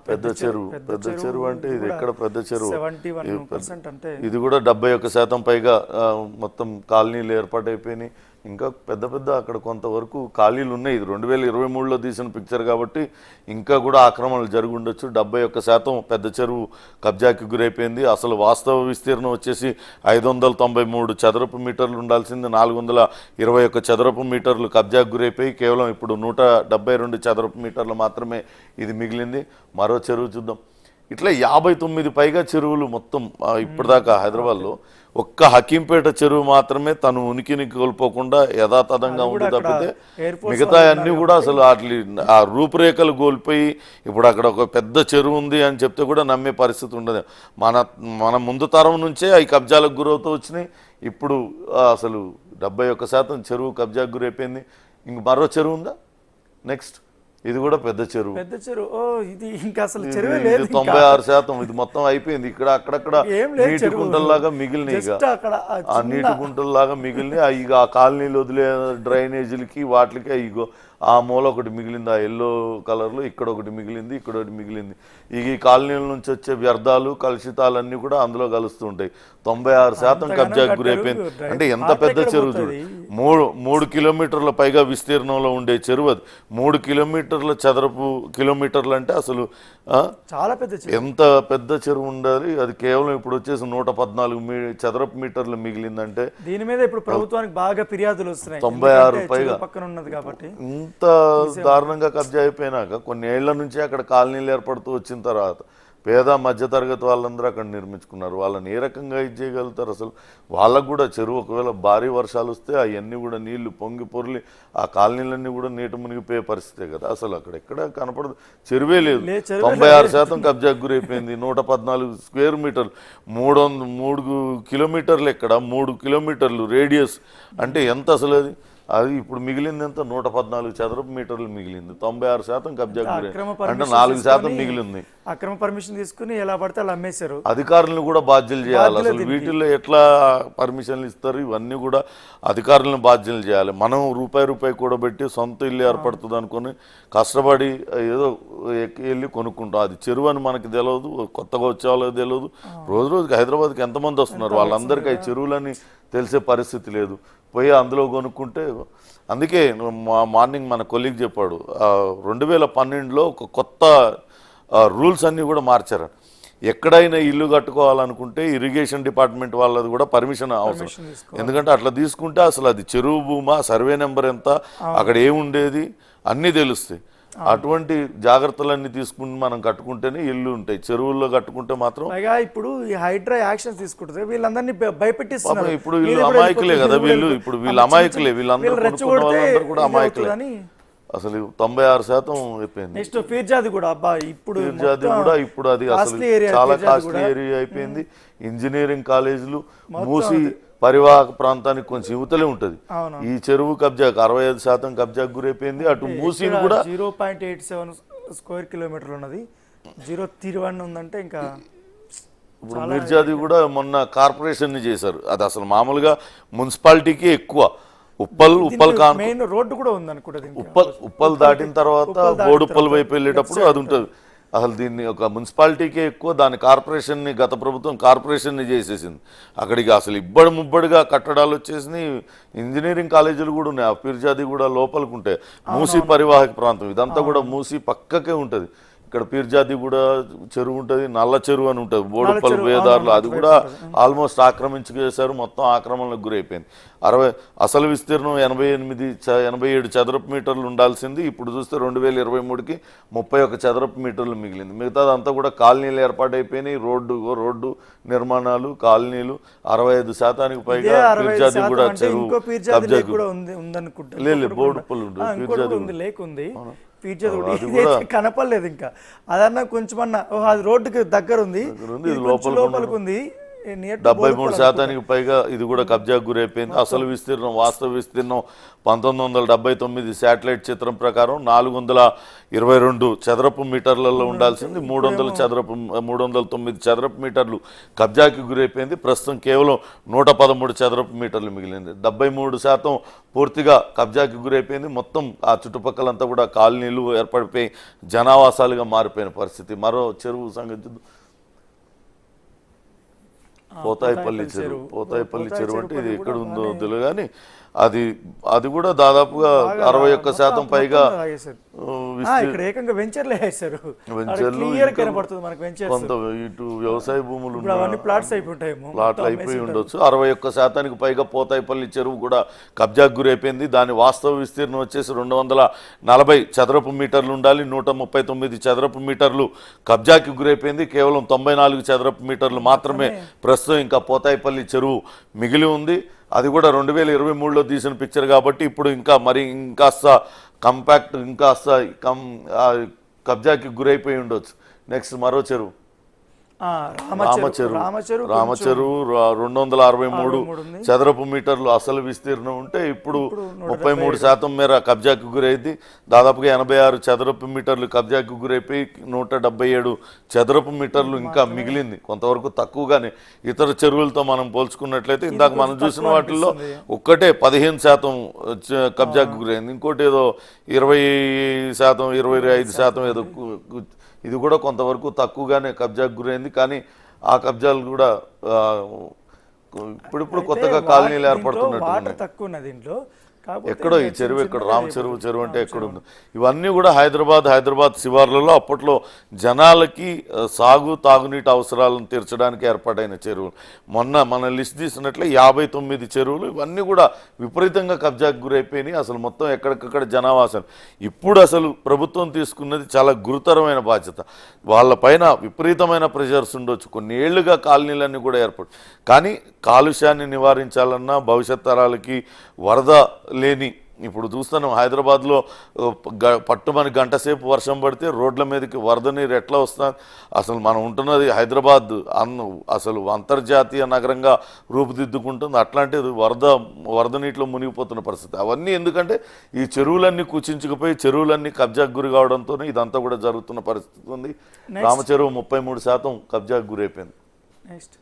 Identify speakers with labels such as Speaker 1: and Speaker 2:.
Speaker 1: పెద్ద చెరువు. పెద్ద చెరువు అంటే ఇది ఎక్కడ పెద్ద చెరువు?
Speaker 2: 71% అంటే
Speaker 1: ఇది కూడా 71% పైగా మొత్తం కాలనీలు ఏర్పాటైపోయినాయి. ఇంకా పెద్ద పెద్ద అక్కడ కొంతవరకు ఖాళీలు ఉన్నాయి. ఇది 2023లో తీసిన పిక్చర్ కాబట్టి ఇంకా కూడా ఆక్రమణలు జరిగి ఉండొచ్చు. 71% పెద్ద చెరువు కబ్జాకి గురైపోయింది. అసలు వాస్తవ విస్తీర్ణం వచ్చేసి 593 చదరపు మీటర్లు ఉండాల్సింది 421 చదరపు మీటర్లు కబ్జాకి గురైపోయి కేవలం ఇప్పుడు 172 చదరపు మీటర్లు మాత్రమే ఇది మిగిలింది. మరో చెరువు చూద్దాం. ఇట్లా 59 పైగా చెరువులు మొత్తం ఇప్పటిదాకా హైదరాబాద్లో ఒక్క హకీంపేట చెరువు మాత్రమే తను ఉనికిని కోల్పోకుండా యథాతథంగా ఉంది తప్పితే మిగతా అన్నీ కూడా అసలు వాటి ఆ రూపురేఖలు కోల్పోయి ఇప్పుడు అక్కడ ఒక పెద్ద చెరువు ఉంది అని చెప్తే కూడా నమ్మే పరిస్థితి ఉండదు. మన ముందు తరం నుంచే అవి కబ్జాలకు గురవుతూ వచ్చినాయి. ఇప్పుడు అసలు 71% చెరువు కబ్జాకు గురైపోయింది. ఇంక మరో చెరువు ఉందా? నెక్స్ట్ ఇది కూడా పెద్ద చెరువు.
Speaker 2: ఇది ఇంకా అసలు చెరువు లేదు.
Speaker 1: 96% ఇది మొత్తం అయిపోయింది. ఇక్కడ అక్కడక్కడ నీటి గుంటల్లాగా మిగిలినాయి. ఆ నీటి గుంటల్లాగా మిగిలినాయి. ఇక ఆ కాలనీలు వదిలే డ్రైనేజీలకి వాటికి ఇగో ఆ మూల ఒకటి మిగిలింది, ఆ ఎల్లో కలర్లో. ఇక్కడ ఒకటి మిగిలింది, ఇక్కడ ఒకటి మిగిలింది. ఈ కాలనీల నుంచి వచ్చే వ్యర్థాలు కలుషితాలన్నీ కూడా అందులో కలుస్తూ ఉంటాయి. 96% కబ్జాకు గురైపోయింది. అంటే ఎంత పెద్ద చెరువు చూడు. 3 కిలోమీటర్ల పైగా విస్తీర్ణంలో ఉండే చెరువు అది. 3 కిలోమీటర్ల చదరపు కిలోమీటర్లు అంటే అసలు
Speaker 2: చాలా పెద్ద చెరువు.
Speaker 1: ఎంత పెద్ద చెరువు ఉండాలి. అది కేవలం ఇప్పుడు వచ్చేసి 114 చదరపు మీటర్లు మిగిలిందంటే
Speaker 2: దీని మీద ఇప్పుడు ప్రభుత్వానికి బాగా ఫిర్యాదులు వస్తున్నాయి.
Speaker 1: 96 పైగా
Speaker 2: పక్కన ఉన్నది కాబట్టి
Speaker 1: ఇంత దారుణంగా కబ్జా అయిపోయినాక కొన్ని ఏళ్ల నుంచి అక్కడ కాలనీలు ఏర్పడుతూ వచ్చిన తర్వాత పేద మధ్యతరగతి వాళ్ళందరూ అక్కడ నిర్మించుకున్నారు. వాళ్ళని ఏ రకంగా ఇది చేయగలుగుతారు? అసలు వాళ్ళకు కూడా చెరువు ఒకవేళ భారీ వర్షాలు వస్తే అవన్నీ కూడా నీళ్లు పొంగి పొర్లి ఆ కాలనీలన్నీ కూడా నీట మునిగిపోయే పరిస్థితే కదా. అసలు అక్కడ ఎక్కడ కనపడదు, చెరువే లేదు. 96% కబ్జాకు గురైపోయింది. 114 స్క్వేర్ మీటర్లు, 3 కిలోమీటర్లు ఎక్కడ 3 కిలోమీటర్లు రేడియస్ అంటే ఎంత అసలు అది ఇప్పుడు మిగిలింది ఎంత? 114 చదరపు మీటర్లు మిగిలింది. 96% కబ్జాకు గురైంది. అంటే 4% మిగిలింది.
Speaker 2: అక్రమ పర్మిషన్ తీసుకుని ఎలా పడితే అలా అమ్మేశారు.
Speaker 1: అధికారులను కూడా బాధ్యులు చేయాలి. అసలు వీటిల్లో ఎట్లా పర్మిషన్లు ఇస్తారు? ఇవన్నీ కూడా అధికారులను బాధ్యులు చేయాలి. మనం రూపాయి కూడబెట్టి సొంత ఇల్లు ఏర్పడుతుంది అనుకుని కష్టపడి ఏదో వెళ్ళి కొనుక్కుంటాం. అది చెరువు అని మనకి తెలియదు, కొత్తగా వచ్చే వాళ్ళకి తెలియదు. రోజుకి హైదరాబాద్కి ఎంతమంది వస్తున్నారు, వాళ్ళందరికీ ఆ చెరువులని తెలిసే పరిస్థితి లేదు. పోయి అందులో కొనుక్కుంటే అందుకే మార్నింగ్ మన కొలీగ్ చెప్పాడు 2012లో ఒక కొత్త రూల్స్ అన్నీ కూడా మార్చారు. ఎక్కడైనా ఇల్లు కట్టుకోవాలనుకుంటే ఇరిగేషన్ డిపార్ట్మెంట్ వాళ్ళది కూడా పర్మిషన్ అవసరం. ఎందుకంటే అట్లా తీసుకుంటే అసలు అది చెరువు భూమా, సర్వే నెంబర్ ఎంత, అక్కడ ఏముండేది అన్నీ తెలుస్తాయి. అటువంటి జాగ్రత్తలన్నీ తీసుకుని మనం కట్టుకుంటేనే ఇల్లు ఉంటాయి. చెరువుల్లో కట్టుకుంటే మాత్రం
Speaker 2: ఇప్పుడు హైడ్రా యాక్షన్ తీసుకుంటుంది. వీళ్ళందరినీ భయపెట్టిస్తున్నారు.
Speaker 1: ఇప్పుడు వీళ్ళు అమాయకులే కదా. ఇప్పుడు వీళ్ళు అమాయకులే. వీళ్ళందరూ కొనుక్కున్న వాళ్ళందరూ కూడా అమాయకులే. అసలు 96% అయిపోయింది.
Speaker 2: నెక్స్ట్ ఫీర్జాది కూడా ఇప్పుడు
Speaker 1: అది అసలు చాలా కాస్ట్లీ ఏరియా అయిపోయింది. ఇంజనీరింగ్ కాలేజీలు మూసి పరివాహక ప్రాంతానికి కొంచెం యువతలే ఉంటుంది. ఈ చెరువు కబ్జాకు 65% కబ్జాకు గురైపోయింది. అటు మూసీని కూడా
Speaker 2: 0.87 స్క్వేర్ కిలోమీటర్లు ఉన్నది. 0.31 ఉందంటే ఇంకా
Speaker 1: ఇప్పుడు మిర్జాది కూడా మొన్న కార్పొరేషన్ చేశారు. అది అసలు మామూలుగా మున్సిపాలిటీకి ఎక్కువ. ఉప్పల్
Speaker 2: మెయిన్ రోడ్డు కూడా ఉంది అనుకుంటుంది.
Speaker 1: ఉప్పల్ దాటిన తర్వాత బోడుప్పల్ వైపు వెళ్ళేటప్పుడు అది ఉంటుంది. అసలు దీన్ని ఒక మున్సిపాలిటీకే ఎక్కువ. దాని కార్పొరేషన్ని గత ప్రభుత్వం కార్పొరేషన్ని చేసేసింది. అక్కడికి అసలు ముబ్బడిగా కట్టడాలు వచ్చేసినాయి. ఇంజనీరింగ్ కాలేజీలు కూడా ఉన్నాయి. ఆ పీర్జాది కూడా లోపలికి ఉంటాయి. మూసీ పరివాహక ప్రాంతం ఇదంతా కూడా మూసీ పక్కకే ఉంటుంది. ఇక్కడ పీర్జాది కూడా చెరువు ఉంటుంది, నల్ల చెరువు అని ఉంటుంది, బోడుపల్లి వేదారులు, అది కూడా ఆల్మోస్ట్ ఆక్రమించేశారు. మొత్తం ఆక్రమణలకు గురైపోయింది. అసలు విస్తీర్ణం 87 చదరపు మీటర్లు ఉండాల్సింది ఇప్పుడు చూస్తే 2023కి 31 చదరపు మీటర్లు మిగిలింది. మిగతాదంతా కూడా కాలనీలు ఏర్పాటైపోయినాయి. రోడ్డు నిర్మాణాలు, కాలనీలు 65%కి పైగా పీర్జాది కూడా చెరువు లేదు. బోడుపల్లి ఉంటుంది, పీర్జాది
Speaker 2: లేకుంది. కనపడలేదు. ఇంకా అదన్నా కొంచెం అన్నా అది రోడ్డుకి దగ్గర ఉంది, లోపలికి ఉంది. నియర్
Speaker 1: 73% పైగా ఇది కూడా కబ్జాకు గురైపోయింది. అసలు విస్తీర్ణం వాస్తవ విస్తీర్ణం 1979 శాటిలైట్ చిత్రం ప్రకారం 422 చదరపు మీటర్లలో ఉండాల్సింది 309 చదరపు మీటర్లు కబ్జాకి గురైపోయింది. ప్రస్తుతం కేవలం 113 చదరపు మీటర్లు మిగిలింది. 73% పూర్తిగా కబ్జాకి గురైపోయింది. మొత్తం ఆ చుట్టుపక్కలంతా కూడా కాలనీలు ఏర్పడిపోయి జనావాసాలుగా మారిపోయిన పరిస్థితి. మరో చెరువు సంగతి చూద్దాం. పోతాయిపల్లి చెరువు అంటే ఇది ఎక్కడ ఉందో తెలియదు కానీ అది కూడా దాదాపుగా 61% పైగా
Speaker 2: ఇక్కడ ఏకంగా వెంచర్లు వేసారు.
Speaker 1: వెంచర్లు
Speaker 2: కనపడుతుంది మనకు వెంచర్స్.
Speaker 1: కొంత ఇటు వ్యవసాయ భూములు
Speaker 2: అవన్నీ ప్లాట్స్ అయిపోతాయి,
Speaker 1: ప్లాట్లు అయిపోయి ఉండొచ్చు. 61% పైగా పోతాయిపల్లి చెరువు కూడా కబ్జాకు గురైపోయింది. దాని వాస్తవ విస్తీర్ణం వచ్చేసి 240 చదరపు మీటర్లు ఉండాలి. 139 చదరపు మీటర్లు కబ్జాకి గురైపోయింది. కేవలం 94 చదరపు మీటర్లు మాత్రమే ప్రస్తుతం ఇంకా పోతాయిపల్లి చెరువు మిగిలి ఉంది. అది కూడా 2023లో తీసిన పిక్చర్ కాబట్టి ఇప్పుడు ఇంకా మరి ఇంకాస్త కంపాక్ట్ ఇంకాస్త కబ్జాకి గురైపోయి ఉండొచ్చు. నెక్స్ట్ మరో చెరువు రామచెరువు 263 చదరపు మీటర్లు అసలు విస్తీర్ణం ఉంటే ఇప్పుడు 33% మేర కబ్జాకు గురైంది. దాదాపుగా 86 చదరపు మీటర్లు కబ్జాకు గురైపోయి 177 చదరపు మీటర్లు ఇంకా మిగిలింది. కొంతవరకు తక్కువగానే ఇతర చెరువులతో మనం పోల్చుకున్నట్లయితే ఇందాక మనం చూసిన వాటిల్లో ఒక్కటే 15% కబ్జాకు గురైంది. ఇంకోటి ఏదో 20% 25% ఏదో ఇది కూడా కొంతవరకు తక్కువగానే కబ్జాకు గురైంది. కానీ ఆ కబ్జాలు కూడా ఇప్పుడిప్పుడు కొత్తగా కాలనీలు ఏర్పడుతున్నట్టు
Speaker 2: తక్కువ ఉన్నది దీంట్లో.
Speaker 1: ఎక్కడో ఈ చెరువు ఎక్కడ చెరువు అంటే ఎక్కడుంది. ఇవన్నీ కూడా హైదరాబాద్ శివార్లలో అప్పట్లో జనాలకి తాగునీటి అవసరాలను తీర్చడానికి ఏర్పాటైన చెరువులు. మన లిస్ట్ తీసినట్లే 59 చెరువులు ఇవన్నీ కూడా విపరీతంగా కబ్జాకు గురైపోయినాయి. అసలు మొత్తం ఎక్కడికక్కడ జనావాసాలు. ఇప్పుడు అసలు ప్రభుత్వం తీసుకున్నది చాలా గురుతరమైన బాధ్యత. వాళ్ళపైన విపరీతమైన ప్రెషర్స్ ఉండొచ్చు. కొన్ని ఏళ్లుగా కాలనీలన్నీ కూడా ఏర్పడు కానీ కాలుష్యాన్ని నివారించాలన్నా భవిష్యత్ తరాలకి వరద లేని ఇప్పుడు చూస్తున్నాం హైదరాబాద్లో పట్టుమని గంట సేపు వర్షం పడితే రోడ్ల మీదకి వరద నీరు ఎట్లా వస్తుంది. అసలు మనం ఉంటున్నది హైదరాబాద్ అసలు అంతర్జాతీయ నగరంగా రూపుదిద్దుకుంటుంది. అట్లాంటిది వరద నీటిలో మునిగిపోతున్న పరిస్థితి. అవన్నీ ఎందుకంటే ఈ చెరువులన్నీ కుచించుకుపోయి చెరువులన్నీ కబ్జాకు గురి కావడంతోనే ఇదంతా కూడా జరుగుతున్న పరిస్థితి ఉంది. రామచెరువు 33% కబ్జాకు గురైపోయింది.
Speaker 2: నెక్స్ట్